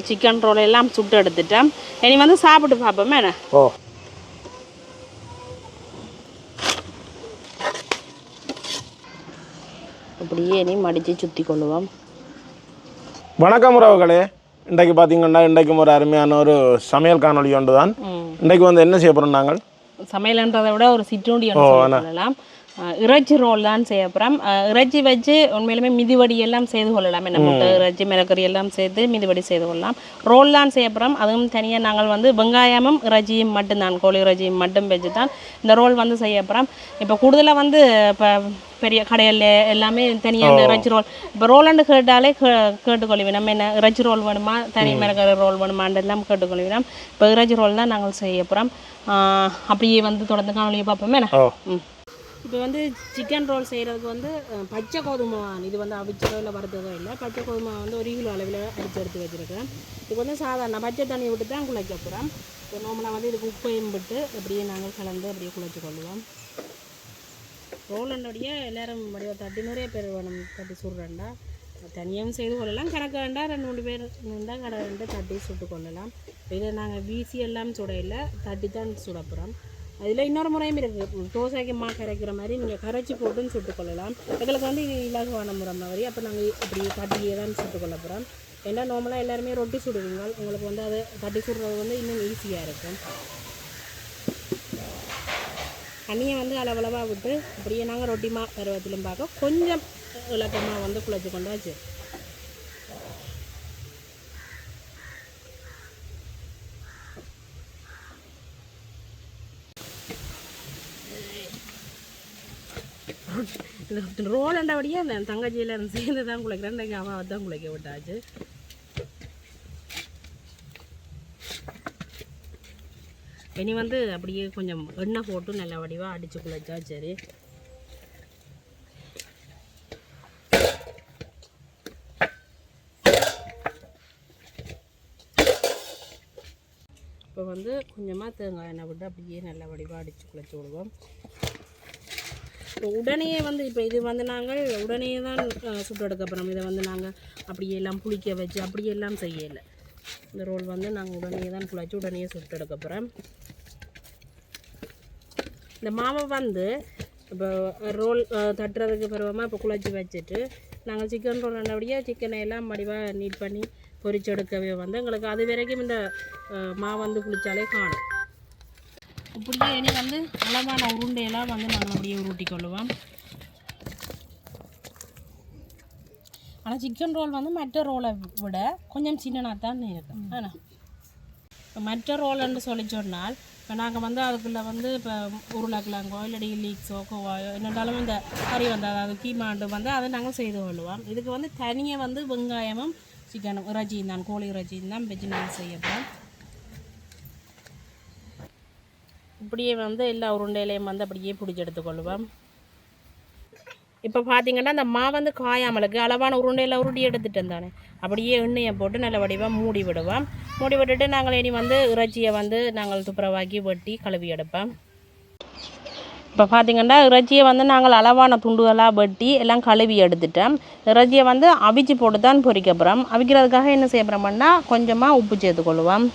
Chicken roll எல்லாம் சுட்டு எடுத்துட்டேன். இனி வந்து சாப்பிட்டு பார்ப்போமே என்ன. அப்படியே இனி மடித்து சுற்றி கொள்ளுவோம். வணக்கம் உறவுகளே, இன்றைக்கு பார்த்தீங்கன்னா இன்றைக்கும் ஒரு அருமையான ஒரு சமையல் காணொலி ஒன்று தான். இன்றைக்கு வந்து என்ன செய்ய போகிறோம், நாங்கள் சமையல்ன்றதை விட ஒரு சிற்றுண்டி சொல்லலாம். இறைச்சி ரோல் தான் செய்ய போகிறோம். இறைச்சி வச்சு உண்மையிலுமே மிதிவடி எல்லாம் செய்து கொள்ளலாம். என்ன முட்டை இறைச்சி மிளகறி எல்லாம் சேர்த்து மிதிவடி செய்து கொள்ளலாம். ரோல் தான் செய்ய போகிறோம். அதுவும் தனியாக நாங்கள் வந்து வெங்காயமும் இறைச்சியும் மட்டும்தான், கோழி இறைச்சியும் மட்டும் வச்சு தான் இந்த ரோல் வந்து செய்ய போகிறோம். இப்போ கூடுதலாக வந்து இப்போ பெரிய கடையில் எல்லாமே தனியாக இந்த இறைச்சி ரோல் இப்போ ரோலண்டு கேட்டாலே கேட்டுக்கொள்ளுவோம். நம்ம என்ன இறைச்சி ரோல் வேணுமா, தனி மிளகறி ரோல் வேணுமான்னு எல்லாம் கேட்டுக்கொள்ளுவோம். இப்போ இறைச்சி ரோல் தான் நாங்கள் செய்ய போகிறோம். அப்படியே வந்து தொடர்ந்து காணொலியை பார்ப்போமே என்ன. இப்போ வந்து சிக்கன் ரோல் செய்கிறதுக்கு வந்து பச்சை கோதுமை, இது வந்து அவிச்சதோ இல்லை வறுத்ததோ இல்லை, பச்சை கோதுமை வந்து 1 கிலோ அளவில் அடித்து எடுத்து வச்சுருக்கேன். இதுக்கு வந்து சாதாரண பச்சை தண்ணி விட்டு தான் குழைக்க போகிறோம். இப்போ நார்மலாக வந்து இதுக்கு உப்பையும் விட்டு அப்படியே நாங்கள் கலந்து அப்படியே குழைச்சி கொள்ளுவோம். ரோலண்டோடைய எல்லோரும் வடிவ தட்டி நிறைய பேர் வேணும் தட்டி சுடுறேன்டா. தனியாகவும் செய்து கொள்ளலாம், கணக்கு வேண்டாம் 2-3 பேர் நின்றா கடை 2 தட்டி சுட்டு கொள்ளலாம். இதை நாங்கள் வீசி எல்லாம் சுடையில் தட்டி தான் சுட போகிறோம். அதில் இன்னொரு முறையும் இருக்குது, தோசைக்கு மா கரைக்கிற மாதிரி நீங்கள் கரைச்சி போட்டுன்னு சுட்டுக்கொள்ளலாம். எங்களுக்கு வந்து இலகுவான முறை மாதிரி. அப்போ நாங்கள் இப்படி தட்டியே தான் சுட்டுக்கொள்ள போகிறோம். ஏன்னா நார்மலாக எல்லாருமே ரொட்டி சுடுவீங்க, உங்களுக்கு வந்து அதை தட்டி சுடுறது வந்து இன்னும் ஈஸியாக இருக்கும். தண்ணியை வந்து அளவளவாக விட்டு அப்படியே நாங்கள் ரொட்டி மா பருவத்திலும் பார்க்க கொஞ்சம் இலக்கமாக வந்து குழைச்சி கொண்டாச்சு. இந்த ரோலண்டபடியே அந்த தங்கச்சியில் சேர்ந்து தான் குழைக்கிறேன். இன்றைக்கு அவன் தான் குழைக்க விட்டாச்சு. இனி வந்து அப்படியே கொஞ்சம் எண்ணெய் போட்டு நல்ல வடிவாக அடித்து குழைச்சா சரி. இப்போ வந்து கொஞ்சமாக தேங்காய் எண்ணெய் விட்டு அப்படியே நல்ல வடிவாக அடித்து குழைச்சி விடுவோம். உடனே வந்து இப்போ இது வந்து நாங்கள் உடனே தான் சுட்டு எடுக்க போகிறோம். இதை வந்து நாங்கள் அப்படியே எல்லாம் புளிக்க வச்சு அப்படியெல்லாம் செய்யலை. இந்த ரோல் வந்து நாங்கள் உடனே தான் குழைச்சி உடனே சுட்டு எடுக்க போகிறோம். இந்த மாவை வந்து இப்போ ரோல் தட்டுறதுக்கு பருவமாக இப்போ குழைச்சி வச்சுட்டு நாங்கள் சிக்கன் ரோல் ஆனபடியே சிக்கனை எல்லாம் வடிவாக நீட் பண்ணி பொரிச்சு எடுக்கவே வந்து எங்களுக்கு அது வரைக்கும் இந்த மாவு வந்து குளித்தாலே காணும். இப்படியே இனி வந்து அளவான உருண்டையெல்லாம் வந்து நாங்கள் அப்படியே உருட்டி கொள்ளுவோம். ஆனால் சிக்கன் ரோல் வந்து மற்ற ரோலை விட கொஞ்சம் சின்னனாக தான் இருக்கும். ஆனால் இப்போ மற்ற ரோல்ன்னு சொல்லி சொன்னால் இப்போ நாங்கள் வந்து அதுக்குள்ளே வந்து இப்போ உருளைக்கிழங்கோ இல்லாடி லீக்ஸோ கோவாயோ என்னென்னாலும் இந்த கறி வந்து அதாவது கீமாண்டு வந்து அதை நாங்கள் செய்து கொள்ளுவோம். இதுக்கு வந்து தனியாக வந்து வெங்காயமும் சிக்கனும் இறைச்சியும் தான், கோழி இறைச்சியும் தான் வச்சு நாங்கள் செய்யப்போம். இப்படியே வந்து எல்லா உருண்டையிலையும் வந்து அப்படியே பிடிச்சி எடுத்துக்கொள்ளுவோம். இப்போ பார்த்தீங்கன்னா அந்த மா வந்து காயாமலுக்கு அளவான உருண்டையில் உருட்டி எடுத்துட்டேன் தானே, அப்படியே எண்ணெயை போட்டு நல்ல வடிவாக மூடி விடுவோம். மூடி விட்டுட்டு நாங்கள் இனி வந்து இறைச்சியை வந்து நாங்கள் துப்புரவாக்கி வெட்டி கழுவி எடுப்போம். இப்போ பார்த்தீங்கன்னா இறைச்சியை வந்து நாங்கள் அளவான துண்டுகளாக வெட்டி எல்லாம் கழுவி எடுத்துட்டோம். இறைச்சியை வந்து அவிச்சு போட்டு தான் பொரிக்க போகிறோம். அவிக்கிறதுக்காக என்ன செய்ய போகிறோம்னா கொஞ்சமாக உப்பு சேர்த்துக்கொள்ளுவோம்.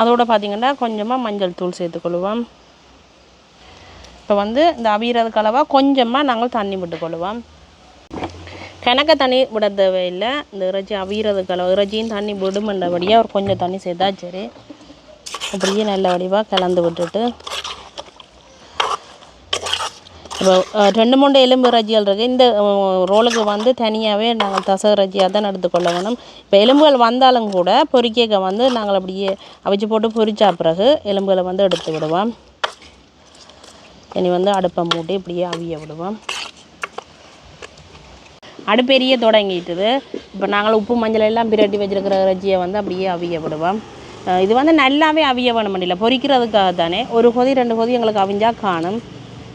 அதோடு பார்த்திங்கன்னா கொஞ்சமாக மஞ்சள் தூள் சேர்த்துக்கொள்ளுவோம். இப்போ வந்து இந்த அவியறதுக்கு அளவாக கொஞ்சமாக நாங்கள் தண்ணி விட்டுக்கொள்ளுவோம். கணக்க தண்ணி விட தேவையில்லை. இந்த இறைச்சி அவியறதுக்கு அளவு இறைச்சியும் தண்ணி விடுமன்றபடியாக ஒரு கொஞ்சம் தண்ணி சேர்த்தா சரி. அப்படியே நல்ல வடிவாக கலந்து விட்டுட்டு இப்போ 2-3 எலும்பு இறைச்சிகள் இருக்குது. இந்த ரோலுக்கு வந்து தனியாகவே நாங்கள் தசை இறைச்சியாக தான் எடுத்துக்கொள்ள வேணும். இப்போ எலும்புகள் வந்தாலும் கூட பொரிக்க வந்து நாங்கள் அப்படியே அவிச்சு போட்டு பொரிச்சா பிறகு எலும்புகளை வந்து எடுத்து விடுவோம். இனி வந்து அடுப்பை மூட்டி இப்படியே அவிய விடுவோம். அடுப்பெரிய தொடங்கிட்டுது. இப்போ நாங்கள் உப்பு மஞ்சள் எல்லாம் பிரட்டி வச்சுருக்கிற இறைச்சியை வந்து அப்படியே அவிய விடுவோம். இது வந்து நல்லாவே அவிய வேணும் இல்லை, பொரிக்கிறதுக்காக தானே. ஒரு கொதி 2 கொதி எங்களுக்கு அவிஞ்சால் காணும்.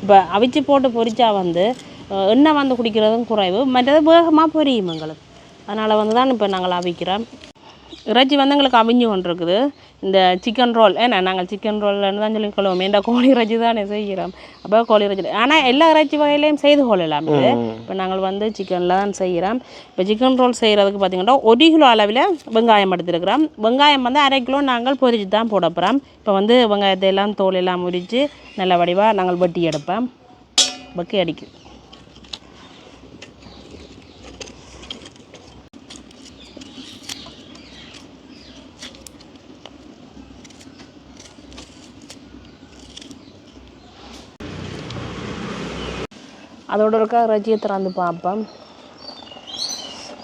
இப்போ அவிச்சு போட்டு பொரிச்சா வந்து எண்ணெய் வந்து குடிக்கிறதும் குறைவு, மற்றது வேகமாக பொரியும் எங்களுக்கு. அதனால் வந்து தான் இப்போ நாங்கள் அவிக்கிறோம். இறைச்சி வந்து எங்களுக்கு அவிஞ்சு கொண்டிருக்குது. இந்த சிக்கன் ரோல் நாங்கள் சிக்கன் ரோல்னு தான் சொல்லி கொள்வோம். ஏன்டா கோழி இறைச்சி தானே செய்கிறோம். அப்போ கோழி இறைச்சி ஆனால் எல்லா இறைச்சி வகையிலையும் செய்து கொள்ளலாம். இது இப்போ நாங்கள் வந்து சிக்கனில் தான் செய்கிறோம். இப்போ சிக்கன் ரோல் செய்கிறதுக்கு பார்த்திங்கன்னா 1 கிலோ அளவில் வெங்காயம் எடுத்துருக்கிறோம். வெங்காயம் வந்து 1/2 கிலோ நாங்கள் பொரிச்சு தான் போட போகிறோம். இப்போ வந்து வெங்காயத்தை எல்லாம் தோல் எல்லாம் உரித்து நல்ல வடிவாக நாங்கள் வெட்டி எடுப்போம். பக்கி அடிக்கு அதோட இருக்கா இறைச்சியை திறந்து பார்ப்போம்.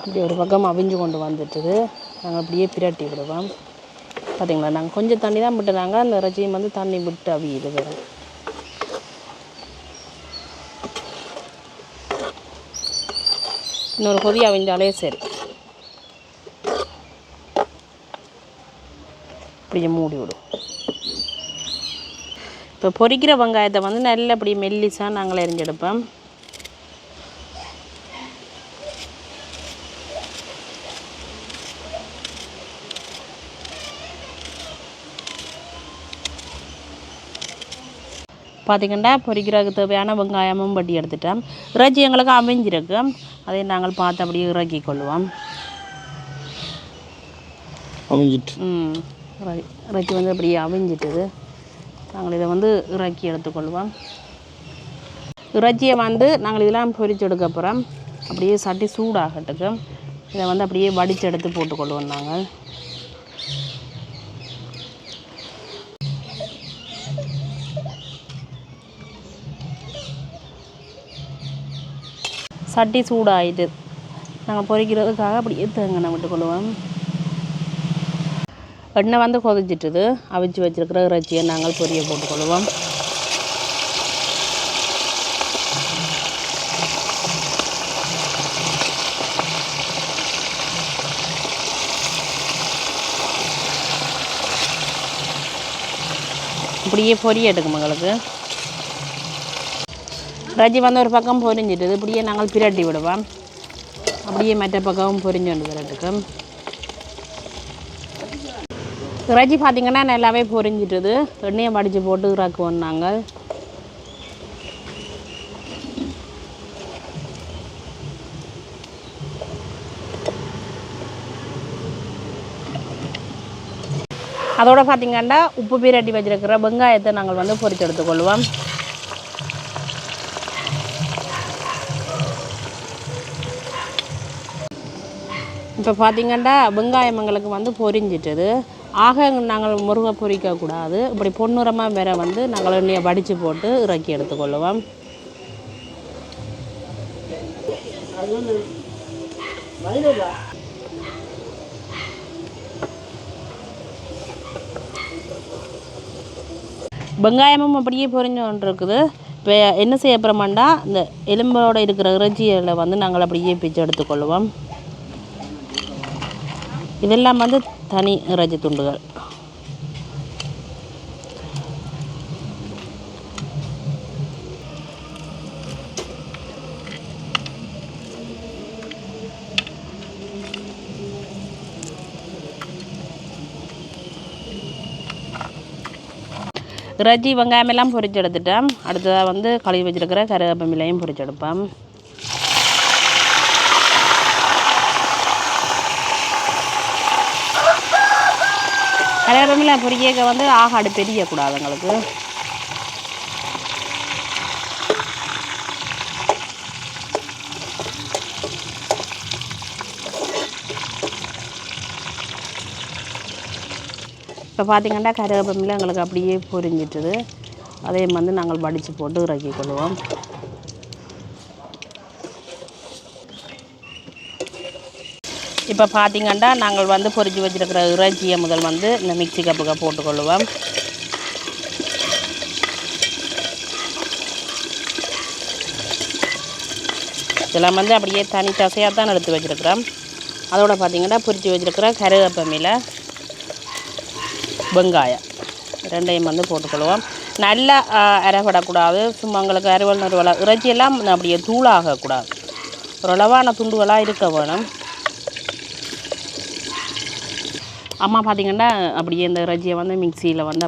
இப்படி ஒரு பக்கம் அவிஞ்சு கொண்டு வந்துட்டுது. நாங்கள் அப்படியே பிரட்டி விடுவோம். பார்த்திங்களா நாங்கள் கொஞ்சம் தண்ணி தான் விட்டுனாங்க. அந்த இறைச்சியும் வந்து தண்ணி விட்டு அவியுது வேறு. இன்னொரு கொதி அவிஞ்சாலே சரி. இப்படியே மூடி விடும். இப்போ பொரிக்கிற வெங்காயத்தை வந்து நல்ல இப்படி மெல்லிசாக நாங்கள் எரிஞ்செடுப்போம். பார்த்திங்கன்னா பொரிக்கிறதுக்கு தேவையான வெங்காயமும் வட்டி எடுத்துட்டோம். இறைச்சி எங்களுக்கு அமைஞ்சிருக்கு. அதை நாங்கள் பார்த்து அப்படியே இறக்கி கொள்வோம். இறைச்சி வந்து அப்படியே அவிஞ்சிட்டுது. நாங்கள் இதை வந்து இறக்கி எடுத்துக்கொள்வோம். இறைச்சியை வந்து நாங்கள் இதெல்லாம் பொரிச்சு எடுக்க போகிறோம். அப்படியே சட்டி சூடாகட்டுக்கு இதை வந்து அப்படியே வடித்து எடுத்து போட்டுக்கொள்வோம். நாங்கள் சட்டி சூடாகிட்டு நாங்கள் பொரிக்கிறதுக்காக அப்படியே தேங்காய் விட்டுக்கொள்வோம். எண்ணெய் வந்து கொதிச்சிட்டுது. அவிச்சு வச்சுருக்கிற இறைச்சியை நாங்கள் பொரிய போட்டுக்கொள்வோம். இப்படியே பொரிய எடுக்கும் எங்களுக்கு. இறைச்சி வந்து ஒரு பக்கம் பொரிஞ்சிட்டுது. இப்படியே நாங்கள் பிரட்டி விடுவோம். அப்படியே மற்ற பக்கமும் பொரிஞ்சு கொண்டு வரட்டுக்கு. இறைச்சி பார்த்திங்கன்னா நல்லாவே பொரிஞ்சிட்டுது. எண்ணெயை வடித்து போட்டு இறக்குவோம் நாங்கள். அதோடு பார்த்திங்கன்னா உப்பு பிரட்டி வச்சுருக்கிற வெங்காயத்தை நாங்கள் வந்து பொரித்து எடுத்துக்கொள்வோம். இப்போ பார்த்திங்கன்னா வெங்காயம் எங்களுக்கு வந்து பொரிஞ்சிட்டுது. ஆக நாங்கள் முருகை பொரிக்கக்கூடாது. இப்படி பொன்னிறமாக வேற வந்து நாங்கள் எண்ணெயை வடித்து போட்டு இறக்கி எடுத்துக்கொள்வோம். வெங்காயமும் அப்படியே பொரிஞ்சு கொண்டு இருக்குது. இப்போ என்ன செய்ய போகிறோம்னா இந்த எலும்போடு இருக்கிற இறைச்சியில் வந்து நாங்கள் அப்படியே பிச்சு எடுத்துக்கொள்வோம். இதெல்லாம் வந்து தனி இறைச்சி துண்டுகள். இறைச்சி வெங்காயம் எல்லாம் பொரிச்சு எடுத்துட்டோம். அடுத்ததாக வந்து கழுவி வச்சுருக்கிற கருவேப்பிலையும் பொரிச்சு எடுப்போம். கருவேப்பிலை பொரிக்க வந்து ஆகாடு பெரியக்கூடாது எங்களுக்கு. இப்போ பார்த்திங்கன்னா கருவேப்பிலை எங்களுக்கு அப்படியே பொரிஞ்சிட்டுது. அதையும் வந்து நாங்கள் வடித்து போட்டு இறக்கி கொள்வோம். இப்போ பார்த்திங்கன்னா நாங்கள் வந்து பொரிச்சு வச்சுருக்கிற இறைச்சியை முதல் வந்து இந்த மிக்சி கப்புக்கு போட்டுக்கொள்வோம். இதெல்லாம் வந்து அப்படியே தனி தசையாக தான் எடுத்து வச்சுருக்கிறோம். அதோட பார்த்திங்கன்னா பொரிச்சு வச்சுருக்கிற கருவேப்பிலை வெங்காயம் ரெண்டையும் வந்து போட்டுக்கொள்வோம். நல்லா அரைப்படக்கூடாது. சும்மா உங்களுக்கு அறுவல் நறுவலை இறைச்சியெல்லாம் அப்படியே தூளாகக்கூடாது. ஓரளவான துண்டுகளாக இருக்க வேணும். அம்மா பார்த்தீங்கன்னா அப்படியே இந்த இறைச்சியை வந்து மிக்சியில் வந்து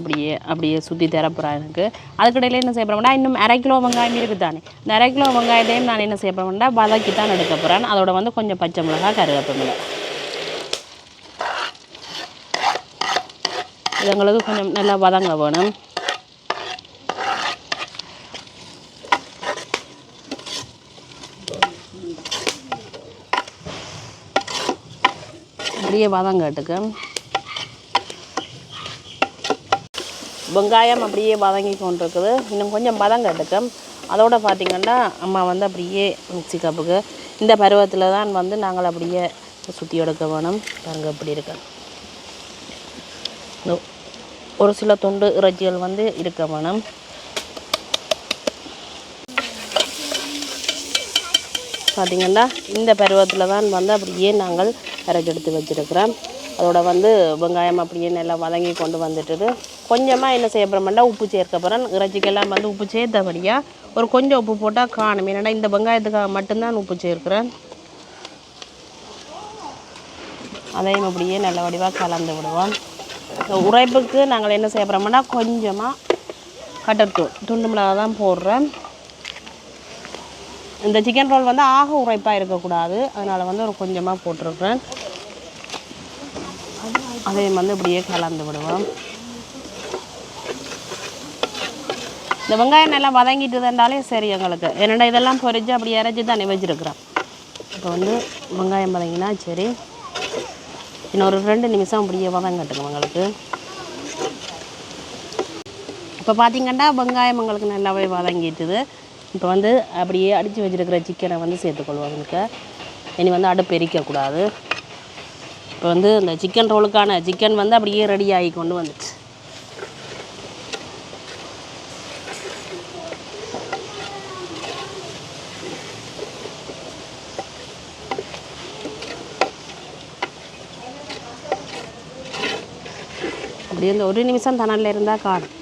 அப்படியே சுற்றி தரப்புறா எனக்கு. அதுக்கிடையில் என்ன செய்ய போகிறோம்னா இன்னும் 1/2 கிலோ வெங்காயம் இருக்குது தானே, இந்த 1/2 கிலோ வெங்காயத்தையும் நான் என்ன செய்ய போகிறேன்னா வதக்கி தான் எடுக்க போகிறேன். அதோட வந்து கொஞ்சம் பச்சை மிளகாய் கருவேப்பிலை இது எங்களுக்கு கொஞ்சம் நல்லா வதங்க வேணும். அப்படியே வதங்கட்டுக்கு வெங்காயம் அப்படியே வதங்கி கொண்டிருக்குது. இன்னும் கொஞ்சம் வதங்கட்டுக்கு அதோட பார்த்திங்கன்னா அம்மா வந்து அப்படியே மிக்ஸி கப்புக்கு இந்த பருவத்தில் தான் வந்து நாங்கள் அப்படியே சுற்றி எடுக்க வேணும். பாருங்க அப்படி இருக்கு. ஒரு சில துண்டு இறைச்சிகள் வந்து இருக்க வேணும். பார்த்திங்கன்னா இந்த பருவத்தில் தான் வந்து அப்படியே நாங்கள் இறைச்சி எடுத்து வச்சுருக்கிறோம். அதோட வந்து வெங்காயம் அப்படியே நல்லா வதங்கி கொண்டு வந்துட்டுது. கொஞ்சமாக என்ன செய்ய போகிறோம்னா உப்பு சேர்க்க போகிறேன். இறைச்சிக்கெல்லாம் வந்து உப்பு சேர்த்தபடியாக ஒரு கொஞ்சம் உப்பு போட்டால் காணும். ஏன்னா இந்த வெங்காயத்துக்காக மட்டும்தான் உப்பு சேர்க்கிறேன். அதையும் அப்படியே நல்ல வடிவாக கலந்து விடுவோம். உரைப்புக்கு நாங்கள் என்ன செய்ய போகிறோம்னா கொஞ்சமாக கட்டத்தூள் துண்டு மிளகாய் தான் போடுறேன். இந்த சிக்கன் ரோல் வந்து ஆக உரைப்பாக இருக்கக்கூடாது, அதனால் வந்து ஒரு கொஞ்சமாக போட்டிருக்கிறேன். அதையும் வந்து இப்படியே கலந்து விடுவோம். இந்த வெங்காயம் நல்லா வதங்கிட்டுதுன்றாலே சரி எங்களுக்கு. என்னடா இதெல்லாம் பொரிச்சு அப்படி இறச்சி தான் வச்சுருக்குறோம். இப்போ வந்து வெங்காயம் வதங்கினா சரி, இன்னொரு 2 நிமிஷம் அப்படியே வதங்கட்டுங்க எங்களுக்கு. இப்போ பார்த்திங்கன்னா வெங்காயம் எங்களுக்கு நல்லாவே வதங்கிட்டுது. இப்போ வந்து அப்படியே அடித்து வச்சுருக்கிற சிக்கனை வந்து சேர்த்துக்கொள்வோம். எனக்கு இனி வந்து அடுப்பு எரிக்கக்கூடாது. இப்போ வந்து இந்த சிக்கன் ரோலுக்கான சிக்கன் வந்து அப்படியே ரெடி ஆகி கொண்டு வந்துச்சு. அப்படியே இந்த 1 நிமிஷம் தணலில் இருந்தால் காணும்.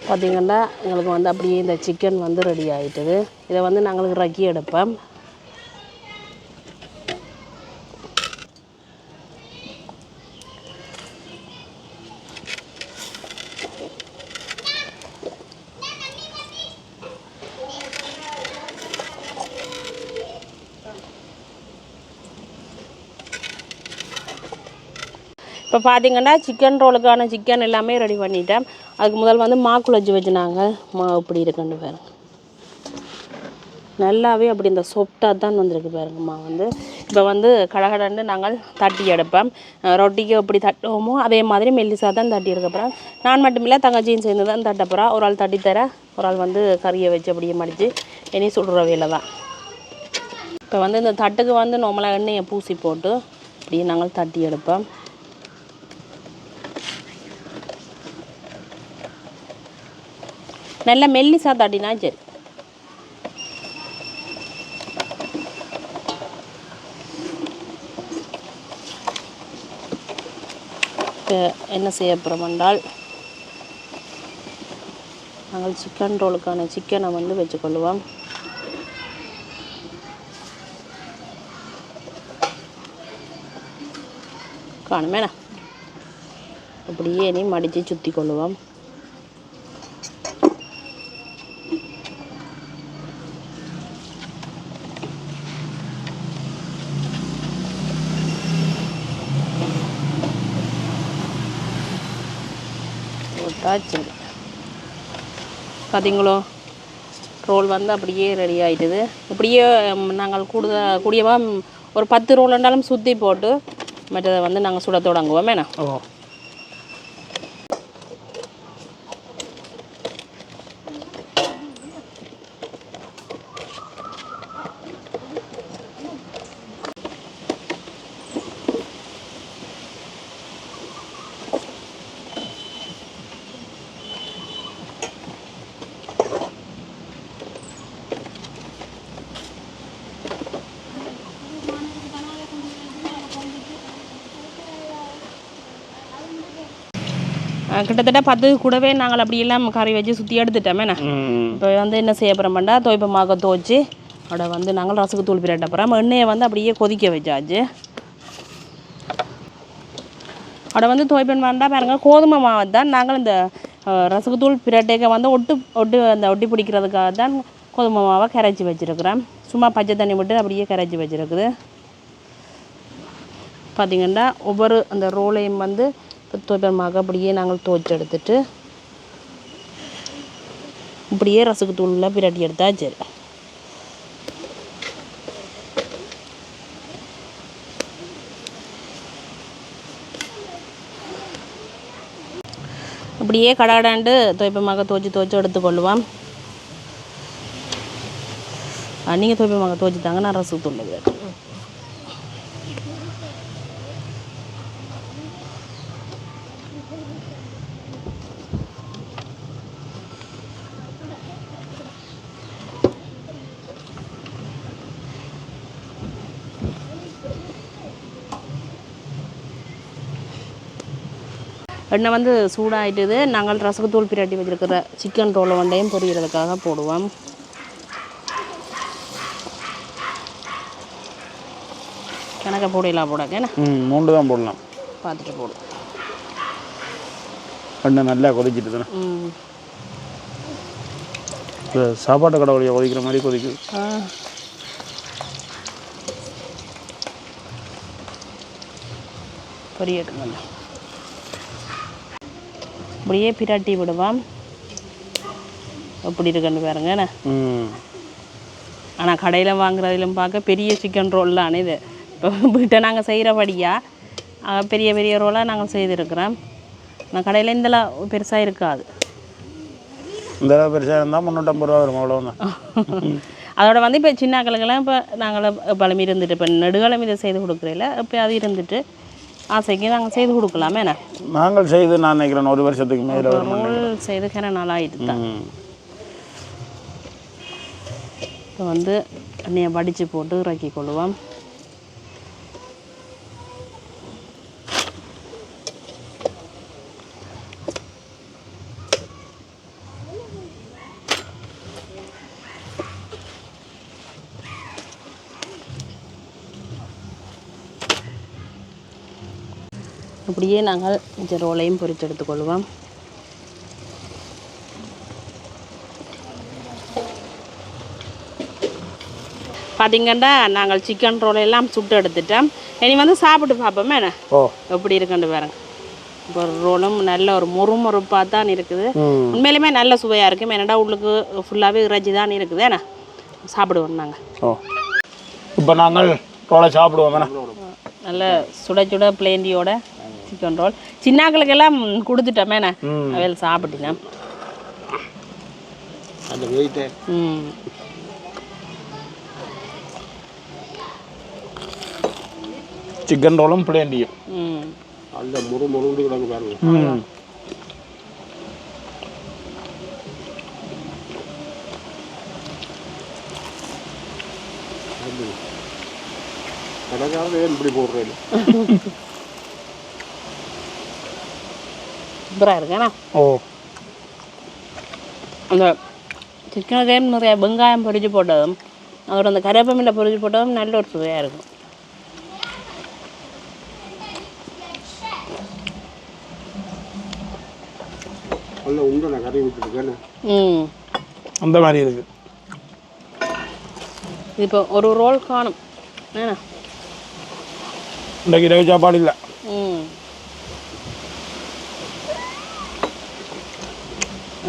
பார்த்திங்கன்னா எங்களுக்கு வந்து அப்படியே இந்த சிக்கன் வந்து ரெடி ஆகிட்டுது. இதை வந்து நாங்களுக்கு இறக்கி எடுப்போம். இப்போ பார்த்திங்கன்னா சிக்கன் ரோலுக்கான சிக்கன் எல்லாமே ரெடி பண்ணிட்டேன். அதுக்கு முதல் வந்து மாக்குழச்சி வச்சுனாங்க. இப்படி இருக்குன்னு பாருங்க, நல்லாவே அப்படி இந்த சொப்டாக தான் வந்திருக்கு பாருங்கம்மா. வந்து இப்போ வந்து கடகடன்னு நாங்கள் தட்டி எடுப்போம். ரொட்டிக்கு எப்படி தட்டுவோமோ அதே மாதிரி மெல்லிசாக தான் தட்டி எடுக்கப்புறம் நான் மட்டுமில்லை தங்கச்சியும் சேர்ந்து தான் தட்டப்புறம். ஒரு ஆள் தட்டித்தர, ஒரு ஆள் வந்து கறியை வச்சு அப்படியே மடித்து இனி சுடுற வேலை தான். இப்போ வந்து இந்த தட்டுக்கு வந்து நார்மலாக எண்ணெயை பூசி போட்டு அப்படியே நாங்கள் தட்டி எடுப்போம். நல்லா மெல்லிசா தட்டினா சரி. இப்போ என்ன செய்ய போகிறோம் என்றால் நாங்கள் சிக்கன் ரோலுக்கான சிக்கனை வந்து வச்சுக்கொள்வோம். காணுமேண்ணா அப்படியே இனி மடித்து சுற்றி கொள்ளுவோம். சரி, பார்த்தீங்களோ ரோல் வந்து அப்படியே ரெடி ஆகிட்டுது. இப்படியே நாங்கள் கூடியமாக ஒரு 10 ரோல் இருந்தாலும் சுற்றி போட்டு மற்றதை வந்து நாங்கள் சுட தொடங்குவோம். வேணா கிட்டத்தட்ட 10 கூடவே நாங்கள் அப்படியெல்லாம் கறி வச்சு சுற்றி எடுத்துட்டோமே. இப்போ வந்து என்ன செய்ய போகிறோம்னா தோய்ப்பமாக துவைச்சி அதை வந்து நாங்கள் ரசக்கு தூள் பிரட்ட அப்புறம் எண்ணெயை வந்து அப்படியே கொதிக்க வச்சாச்சு. அதை வந்து துவைப்பன் வேண்டாம் பாருங்க, கோதுமை மாவை தான் நாங்கள் இந்த ரசக்கு தூள் பிரட்டைக்கு வந்து ஒட்டி பிடிக்கிறதுக்காக தான் கோதுமை மாவை கரைச்சி வச்சுருக்குறேன். சும்மா பச்சை தண்ணி விட்டு அப்படியே கரைச்சி வச்சுருக்குது. பார்த்திங்கன்னா ஒவ்வொரு அந்த ரோலையும் வந்து துவைப்பன் மாவை அப்படியே நாங்கள் துவைச்சி எடுத்துட்டு இப்படியே ரசக்கு தூளில் பிரட்டி எடுத்தா சரி. அப்படியே கடாடாண்டு துவைப்பமாக துவைச்சி எடுத்துக்கொள்ளுவோம். நீங்கள் துவைப்பமாக துவைச்சி தாங்க, நான் ரசக்கு தூள் எண்ணெய் வந்து சூடாகிட்டுது. நாங்கள் ரசக்கு தூள் பிரட்டி வச்சுருக்கிற சிக்கன் ரோலை வண்டையும் பொரிகிறதுக்காக போடுவோம். கணக்கை போடலாம் போடாக்கேண்ணா 3 தான் போடலாம், பார்த்துட்டு போடும். எண்ணெய் நல்லா கொதிச்சுட்டு தானே சாப்பாட்டு கடை வழியாக கொதிக்கிற மாதிரி கொதிக்குது. பொரியட்டுங்க, அப்படியே பிரட்டி விடுவோம். எப்படி இருக்குன்னு பாருங்கண்ணே. ஆனால் கடையில் வாங்குறதிலும் பார்க்க பெரிய சிக்கன் ரோல் தானே இது. இப்போ வீட்டை நாங்கள் செய்கிறபடியாக பெரிய பெரிய ரோலாக நாங்கள் செய்திருக்கிறோம். நான் கடையில் இந்தளவு பெருசாக இருக்காது. இந்த பெருசாக இருந்தால் 350 ரூபா வரும், அவ்வளோதான். அதோட வந்து இப்போ சின்ன கிழங்கெல்லாம் இப்போ நாங்கள் பழமி இருந்துட்டு இப்போ நெடுகாலம் இதை செய்து கொடுக்குறதில்ல. இப்போ அது இருந்துட்டு ஆசைக்கு நாங்கள் செய்து கொடுக்கலாமே. என்ன நாங்கள் செய்து நான் நினைக்கிறேன் 1 வருஷத்துக்கு மேலே ரோல் செய்து கிற நாளாகிட்டு தான். இப்போ வந்து எண்ணெயை வடித்து போட்டு இறக்கி கொள்ளுவோம். அப்படியே நாங்கள் இந்த ரோலையும் பொரித்து எடுத்துக்கொள்வோம். பார்த்திங்கன்னா நாங்கள் சிக்கன் ரோலையெல்லாம் சுட்டு எடுத்துட்டோம். இனி வந்து சாப்பிட்டு பார்ப்போமே என்ன எப்படி இருக்குன்னு பாருங்க. இப்போ ரோலும் நல்ல ஒரு மொறுமொறுப்பாக தான் இருக்குது. உண்மையிலுமே நல்ல சுவையாக இருக்குது. என்னடா உள்ளுக்கு ஃபுல்லாகவே இறைச்சி தான் இருக்குது. என்ன சாப்பிடுவோம் நாங்கள். இப்போ நாங்கள் ரோலை சாப்பிடுவோம். நல்ல சுட சுட பிளேண்டியோட சிக்கன் ரோல் சின்னாக்களுக்கெல்லாம் கொடுத்துட்டோமே. நான் அவையில் சாப்பிட்டேன். சிக்கன் ரோலும் பிளேண்டியும் அந்த முறு கிடக்கு பாருங்க. கடைக்காரர் ஏன் இப்படி போடுறேன் சூப்பராக இருக்கேண்ணா. அந்த சிக்கனுக்கு நிறைய வெங்காயம் பொரிச்சு போட்டதும் அதோட அந்த கருவேப்பிலை பொரிச்சு போட்டதும் நல்ல ஒரு சுவையாக இருக்கும். கறி விட்டுருக்கேன்னு அந்த மாதிரி இருக்கு. இப்போ ஒரு ரோல் காணும். ஏண்ணா இன்றைக்கு இரவு சாப்பாடு இல்லை.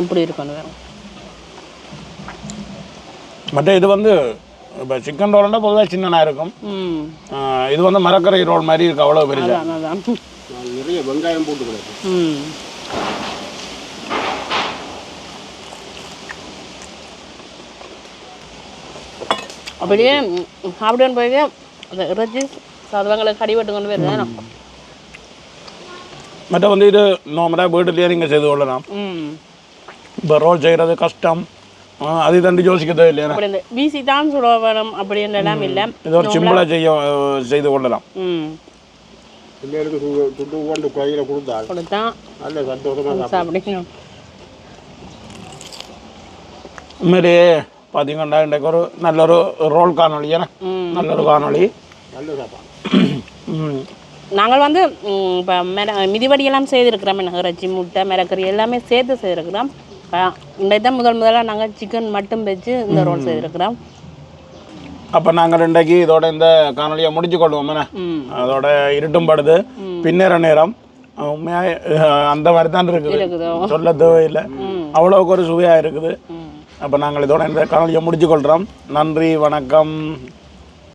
எப்படி இருக்கணும் வேறு. மற்ற இது வந்து இப்போ சிக்கன் ரோல்னா பொதுவாக சின்னனாக இருக்கும். இது வந்து மரக்கரை ரோல் மாதிரி இருக்கு. அவ்வளோ பெரிய நிறைய வெங்காயம் போட்டு கிடக்கு. அப்படியே சாப்பிடுன்னு போய் அந்த இறைச்சி சாதவங்களை கடி வெட்டு கொண்டு போயிருந்தேன். மற்ற வந்து இது நார்மலாக வீட்டிலேயே நீங்கள் செய்து கொள்ளலாம். இப்போ ரோல் செய்கிறது கஷ்டம், அது தண்டு யோசிக்கதே இல்லையா. அப்படி வீசி தான் சுட வேணும் அப்படின்றலாம் இல்லை. இது ஒரு சிம்பிளாக செய்து கொள்ளலாம். பிள்ளைகளுக்கு துண்டு கொண்டு கையில் கொடுத்தா நல்ல சந்தோஷமாக சாப்பிடணும். இதுமாரி பார்த்தீங்கன்னா இன்றைக்கு ஒரு நல்ல ஒரு ரோல் காணொளி ஏன்னா நல்ல ஒரு காணொளி. நல்ல சாப்பாடு. நாங்கள் வந்து இப்போ மிதிவடியெல்லாம் செய்திருக்கிறோம். இறைச்சி முட்டை மிளகறி எல்லாமே சேர்த்து செய்திருக்கிறோம். இன்றைக்கு தான் முதலாக நாங்கள் சிக்கன் மட்டும் வச்சு இந்த ரோல் செய்திருக்கிறோம். அப்போ நாங்கள் இன்றைக்கு இதோட இந்த காணொலியை முடிச்சு கொள்வோம். அதோட இருட்டும் படுது, பின்னேற நேரம் உண்மையாக அந்த மாதிரி தான் இருக்குது, சொல்ல தேவையில்லை, அவ்வளோக்கு ஒரு சுவையாக இருக்குது. அப்போ நாங்கள் இதோட இந்த காணொலியை முடிச்சு கொள்கிறோம். நன்றி, வணக்கம்.